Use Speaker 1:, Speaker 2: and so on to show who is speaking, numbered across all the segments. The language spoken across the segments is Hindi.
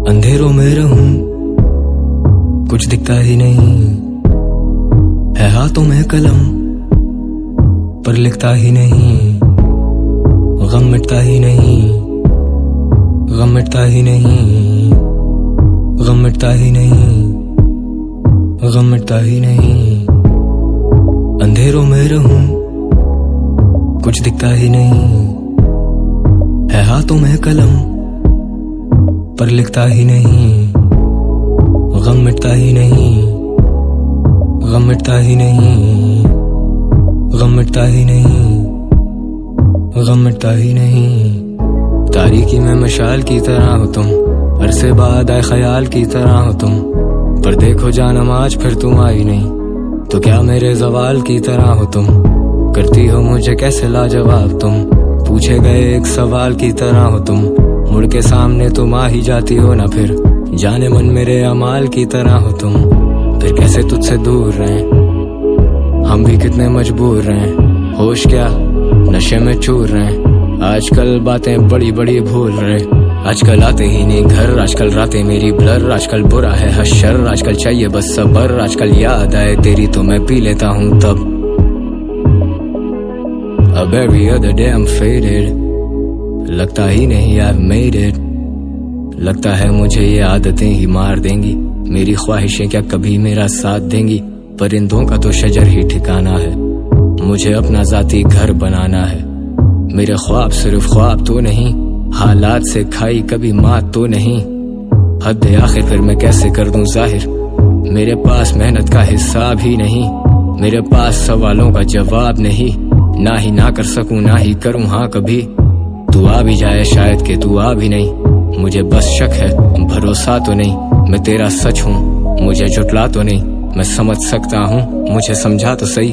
Speaker 1: अंधेरों में रहूं, कुछ दिखता ही नहीं है। हाथों में कलम पर लिखता ही नहीं। गम मिटता ही नहीं, गम मिटता ही नहीं, गम मिटता ही नहीं, गम मिटता ही नहीं। अंधेरों में रहूं, कुछ दिखता ही नहीं है। हाथों में कलम पर लिखता ही नहीं। गम मिटता ही नहीं, गम मिटता ही नहीं, गम मिटता ही नहीं, गम मिटता ही नहीं। तारीकी में मशाल की तरह हो तुम, अरसे बाद आए ख्याल की तरह हो तुम। पर देखो जानम आज फिर तुम आई नहीं, तो क्या मेरे जवाल की तरह हो तुम। करती हो मुझे कैसे लाजवाब तुम, पूछे गए एक सवाल की तरह हो तुम। मुड़ के सामने तुम आ ही जाती हो ना फिर, जाने मन मेरे अमाल की तरह हो तुम। फिर कैसे तुझसे दूर रहें, हम भी कितने मजबूर रहें। होश क्या नशे में चूर रहें, आजकल बातें बड़ी बड़ी भूल रहे। आजकल आते ही नहीं घर, आजकल रातें मेरी ब्लर। आजकल बुरा है हशर, आजकल चाहिए बस सबर। आजकल याद आए तेरी तो मैं पी लेता हूँ तब। अब every other day I'm faded, लगता ही नहीं I've made it। लगता है मुझे ये आदतें ही मार देंगी, मेरी ख्वाहिशें क्या कभी मेरा साथ देंगी। परिंदों का तो शजर ही ठिकाना है, मुझे अपना जाती घर बनाना है। मेरे ख्वाब सिर्फ ख्वाब तो नहीं, हालात से खाई कभी मात तो नहीं। हद आखिर फिर मैं कैसे कर दूं जाहिर, मेरे पास मेहनत का हिसाब ही नहीं। मेरे पास सवालों का जवाब नहीं, ना ही ना कर सकूं ना ही करूं हाँ कभी। तू आ भी जाए शायद कि तू आ भी नहीं, मुझे बस शक है भरोसा तो नहीं। मैं तेरा सच हूँ मुझे झुटला तो नहीं, मैं समझ सकता हूँ मुझे समझा तो सही।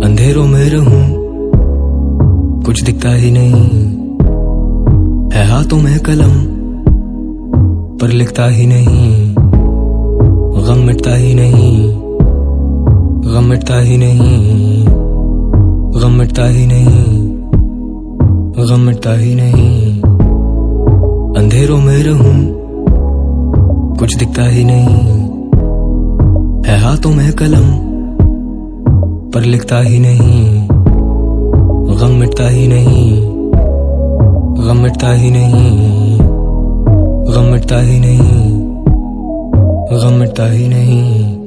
Speaker 1: अंधेरों में रहूं, कुछ दिखता ही नहीं है। हाथों में कलम पर लिखता ही नहीं। गम मिटता ही नहीं, गम मिटता ही नहीं, गम मिटता ही नहीं, गम मिटता ही नहीं। अंधेरों में रहूं, कुछ दिखता ही नहीं है। हाथों में कलम पर लिखता ही नहीं। गम मिटता ही नहीं, गम मिटता ही नहीं, गम मिटता ही नहीं, गम मिटता ही नहीं।